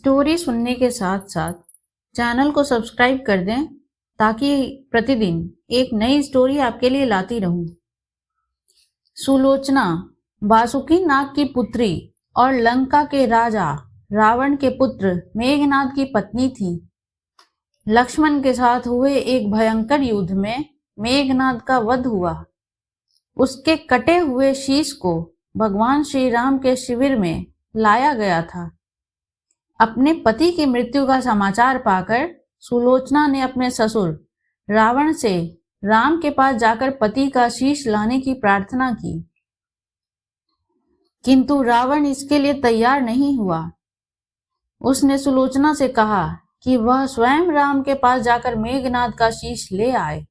Story सुनने के साथ साथ चैनल को सब्सक्राइब कर दें ताकि प्रतिदिन एक नई स्टोरी आपके लिए लाती रहूं। सुलोचना वासुकी नाग की पुत्री और लंका के राजा रावण के पुत्र मेघनाद की पत्नी थी। लक्ष्मण के साथ हुए एक भयंकर युद्ध में मेघनाद का वध हुआ। उसके कटे हुए शीश को भगवान श्री राम के शिविर में लाया गया था। अपने पति की मृत्यु का समाचार पाकर सुलोचना ने अपने ससुर रावण से राम के पास जाकर पति का शीश लाने की प्रार्थना की, किंतु रावण इसके लिए तैयार नहीं हुआ। उसने सुलोचना से कहा कि वह स्वयं राम के पास जाकर मेघनाद का शीश ले आए,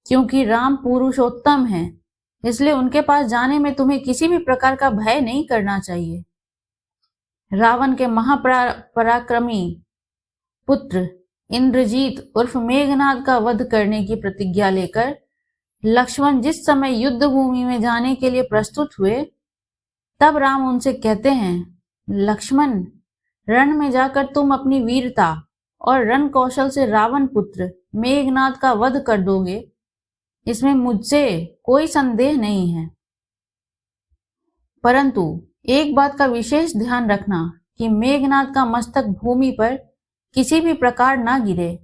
क्योंकि राम पुरुषोत्तम हैं, इसलिए उनके पास जाने में तुम्हें किसी भी प्रकार का भय नहीं करना चाहिए। रावण के महापराक्रमी पुत्र इंद्रजीत उर्फ मेघनाद का वध करने की प्रतिज्ञा लेकर लक्ष्मण जिस समय युद्ध भूमि में जाने के लिए प्रस्तुत हुए, तब राम उनसे कहते हैं, लक्ष्मण, रण में जाकर तुम अपनी वीरता और रण कौशल से रावण पुत्र मेघनाद का वध कर दोगे, इसमें मुझसे कोई संदेह नहीं है। परंतु एक बात का विशेष ध्यान रखना कि मेघनाद का मस्तक भूमि पर किसी भी प्रकार ना गिरे,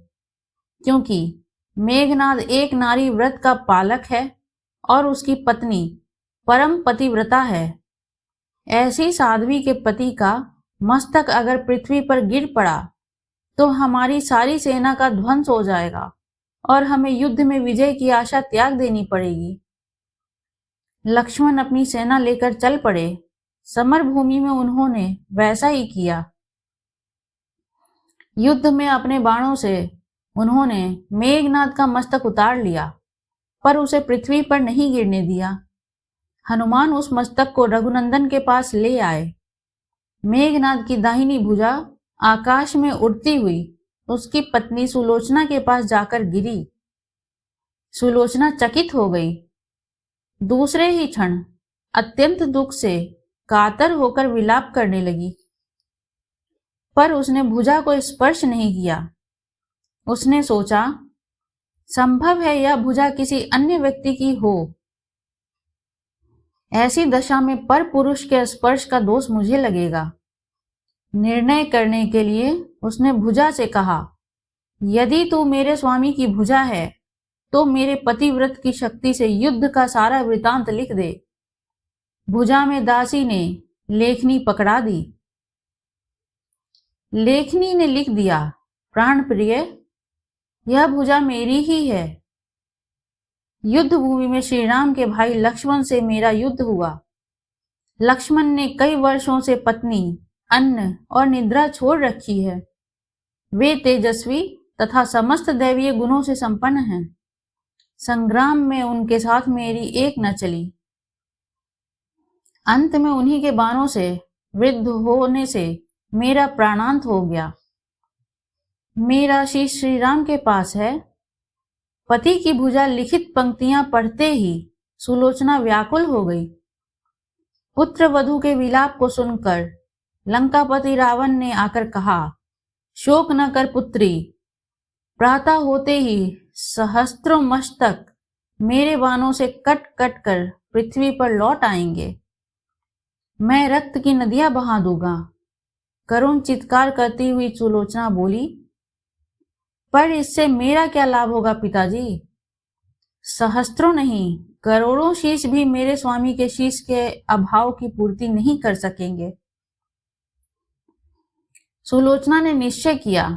क्योंकि मेघनाद एक नारी व्रत का पालक है और उसकी पत्नी परम पतिव्रता है। ऐसी साध्वी के पति का मस्तक अगर पृथ्वी पर गिर पड़ा तो हमारी सारी सेना का ध्वंस हो जाएगा और हमें युद्ध में विजय की आशा त्याग देनी पड़ेगी। लक्ष्मण अपनी सेना लेकर चल पड़े। समर भूमि में उन्होंने वैसा ही किया। युद्ध में अपने बाणों से उन्होंने मेघनाद का मस्तक उतार लिया, पर उसे पृथ्वी पर नहीं गिरने दिया। हनुमान उस मस्तक को रघुनंदन के पास ले आए। मेघनाद की दाहिनी भुजा आकाश में उड़ती हुई उसकी पत्नी सुलोचना के पास जाकर गिरी। सुलोचना चकित हो गई। दूसरे ही क्षण अत्यंत दुख से कातर होकर विलाप करने लगी, पर उसने भुजा को स्पर्श नहीं किया। उसने सोचा, संभव है यह भुजा किसी अन्य व्यक्ति की हो। ऐसी दशा में पर पुरुष के स्पर्श का दोष मुझे लगेगा। निर्णय करने के लिए उसने भुजा से कहा, यदि तू मेरे स्वामी की भुजा है तो मेरे पतिव्रत की शक्ति से युद्ध का सारा वृतांत लिख दे। भुजा में दासी ने लेखनी पकड़ा दी। लेखनी ने लिख दिया, प्राण प्रिय, यह भुजा मेरी ही है। युद्ध भूमि में श्री राम के भाई लक्ष्मण से मेरा युद्ध हुआ। लक्ष्मण ने कई वर्षों से पत्नी, अन्न और निद्रा छोड़ रखी है। वे तेजस्वी तथा समस्त दैवीय गुणों से संपन्न हैं। संग्राम में उनके साथ मेरी एक न चली। अंत में उन्हीं के बाणों से वृद्ध होने से मेरा प्राणांत हो गया। मेरा शीश श्री राम के पास है। पति की भुजा लिखित पंक्तियां पढ़ते ही सुलोचना व्याकुल हो गई। पुत्र वधू के विलाप को सुनकर लंकापति रावण ने आकर कहा, शोक न कर पुत्री, प्रातः होते ही सहस्त्रों मस्तक मेरे बाणों से कट कट कर पृथ्वी पर लौट आएंगे। मैं रक्त की नदियां बहा दूंगा। करुण चित्कार करती हुई सुलोचना बोली, पर इससे मेरा क्या लाभ होगा पिताजी? सहस्त्रों नहीं, करोड़ों शीश भी मेरे स्वामी के शीश के अभाव की पूर्ति नहीं कर सकेंगे। सुलोचना ने निश्चय किया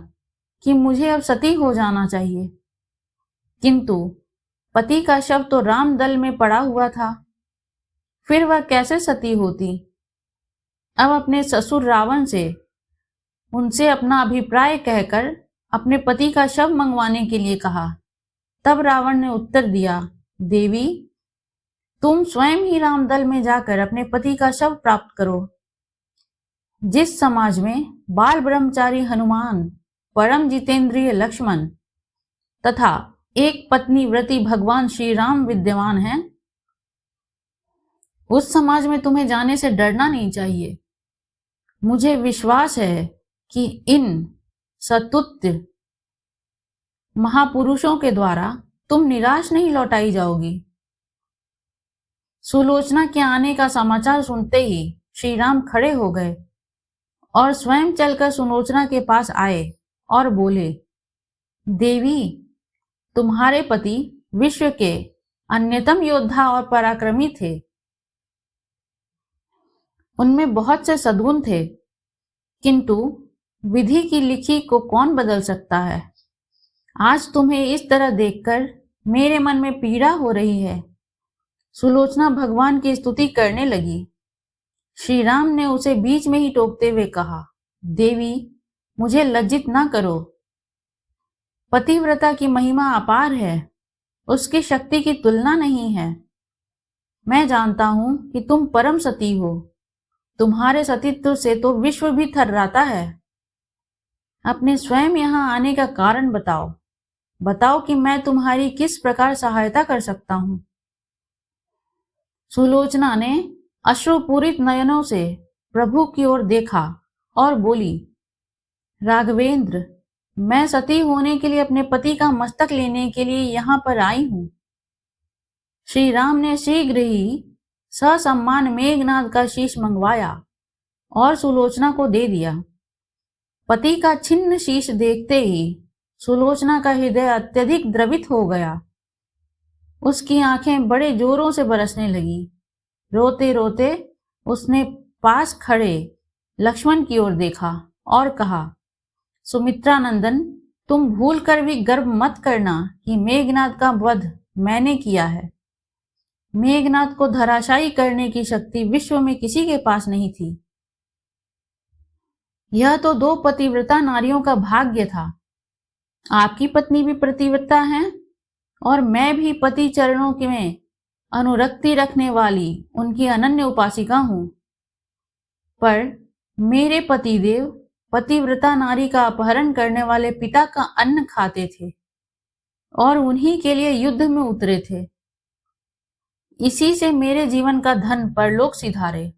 कि मुझे अब सती हो जाना चाहिए, किंतु पति का शव तो रामदल में पड़ा हुआ था, फिर वह कैसे सती होती? अब अपने ससुर रावण से उनसे अपना अभिप्राय कहकर अपने पति का शव मंगवाने के लिए कहा। तब रावण ने उत्तर दिया, देवी, तुम स्वयं ही रामदल में जाकर अपने पति का शव प्राप्त करो। जिस समाज में बाल ब्रह्मचारी हनुमान, परम जितेंद्रिय लक्ष्मण तथा एक पत्नी व्रती भगवान श्री राम विद्यमान हैं, उस समाज में तुम्हें जाने से डरना नहीं चाहिए। मुझे विश्वास है कि इन सतुत्य महापुरुषों के द्वारा तुम निराश नहीं लौटाई जाओगी। सुलोचना के आने का समाचार सुनते ही श्री राम खड़े हो गए और स्वयं चलकर सुलोचना के पास आए और बोले, देवी, तुम्हारे पति विश्व के अन्यतम योद्धा और पराक्रमी थे। उनमें बहुत से सद्गुण थे, किंतु विधि की लिखी को कौन बदल सकता है। आज तुम्हें इस तरह देखकर मेरे मन में पीड़ा हो रही है। सुलोचना भगवान की स्तुति करने लगी। श्री राम ने उसे बीच में ही टोकते हुए कहा, देवी, मुझे लज्जित ना करो। पतिव्रता की महिमा अपार है, उसकी शक्ति की तुलना नहीं है। मैं जानता हूं कि तुम परम सती हो। तुम्हारे सतीत्व से तो विश्व भी थर्राता है। अपने स्वयं यहाँ आने का कारण बताओ। बताओ कि मैं तुम्हारी किस प्रकार सहायता कर सकता हूं। सुलोचना ने अश्रुपूरित नयनों से प्रभु की ओर देखा और बोली, राघवेंद्र, मैं सती होने के लिए अपने पति का मस्तक लेने के लिए यहाँ पर आई हूँ। श्री राम ने शीघ्र ही ससम्मान मेघनाद का शीश मंगवाया और सुलोचना को दे दिया। पति का छिन्न शीश देखते ही सुलोचना का हृदय अत्यधिक द्रवित हो गया। उसकी आंखें बड़े जोरों से बरसने लगी। रोते रोते उसने पास खड़े लक्ष्मण की ओर देखा और कहा, सुमित्रा नंदन, तुम भूल कर भी गर्व मत करना कि मेघनाद का वध मैंने किया है। मेघनाद को धराशायी करने की शक्ति विश्व में किसी के पास नहीं थी। यह तो 2 पतिव्रता नारियों का भाग्य था। आपकी पत्नी भी पतिव्रता है और मैं भी पति चरणों में अनुरक्ति रखने वाली उनकी अनन्य उपासिका हूं। पर मेरे पतिदेव पतिव्रता नारी का अपहरण करने वाले पिता का अन्न खाते थे और उन्हीं के लिए युद्ध में उतरे थे। इसी से मेरे जीवन का धन परलोक सिधारे।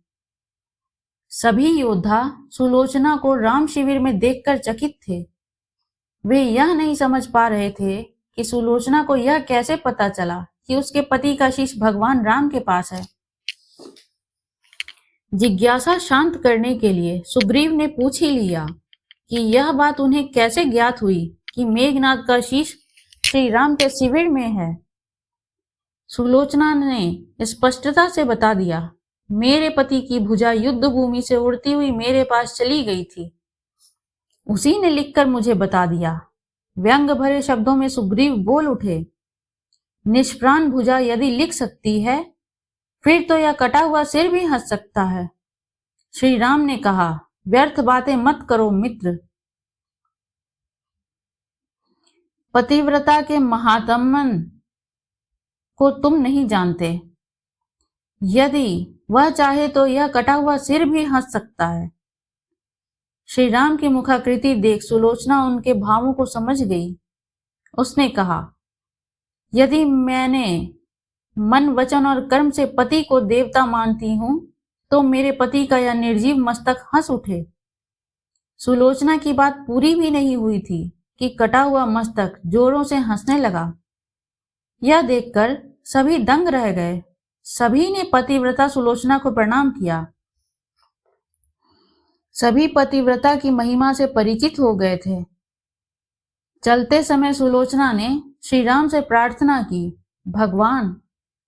सभी योद्धा सुलोचना को राम शिविर में देखकर चकित थे। वे यह नहीं समझ पा रहे थे कि सुलोचना को यह कैसे पता चला कि उसके पति का शीश भगवान राम के पास है। जिज्ञासा शांत करने के लिए सुग्रीव ने पूछ ही लिया कि यह बात उन्हें कैसे ज्ञात हुई कि मेघनाद का शीश श्री राम के शिविर में है। सुलोचना ने स्पष्टता से बता दिया, मेरे पति की भुजा युद्ध भूमि से उड़ती हुई मेरे पास चली गई थी। उसी ने लिखकर मुझे बता दिया। व्यंग भरे शब्दों में सुग्रीव बोल उठे, निष्प्राण भुजा यदि लिख सकती है, फिर तो यह कटा हुआ सिर भी हंस सकता है। श्री राम ने कहा, व्यर्थ बातें मत करो मित्र। पतिव्रता के महात्मन को तुम नहीं जानते। यदि वह चाहे तो यह कटा हुआ सिर भी हंस सकता है। श्री राम की मुखाकृति देख सुलोचना उनके भावों को समझ गई। उसने कहा, यदि मैंने मन, वचन और कर्म से पति को देवता मानती हूं, तो मेरे पति का यह निर्जीव मस्तक हंस उठे। सुलोचना की बात पूरी भी नहीं हुई थी कि कटा हुआ मस्तक जोरों से हंसने लगा। यह देखकर सभी दंग रह गए। सभी ने पतिव्रता सुलोचना को प्रणाम किया। सभी पतिव्रता की महिमा से परिचित हो गए थे। चलते समय सुलोचना ने श्री राम से प्रार्थना की, भगवान,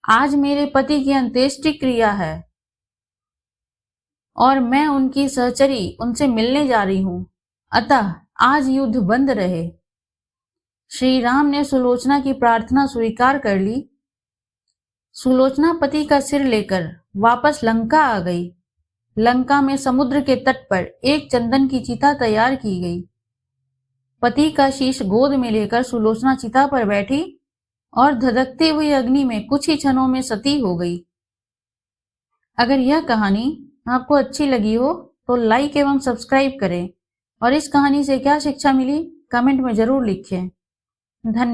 आज मेरे पति की अंत्येष्टि क्रिया है और मैं उनकी सहचरी उनसे मिलने जा रही हूं, अतः आज युद्ध बंद रहे। श्री राम ने सुलोचना की प्रार्थना स्वीकार कर ली। सुलोचना पति का सिर लेकर वापस लंका आ गई। लंका में समुद्र के तट पर एक चंदन की चिता तैयार की गई। पति का शीश गोद में लेकर सुलोचना चिता पर बैठी और धधकती हुई अग्नि में कुछ ही क्षणों में सती हो गई। अगर यह कहानी आपको अच्छी लगी हो तो लाइक एवं सब्सक्राइब करें और इस कहानी से क्या शिक्षा मिली कमेंट में जरूर लिखें। धन्यवाद।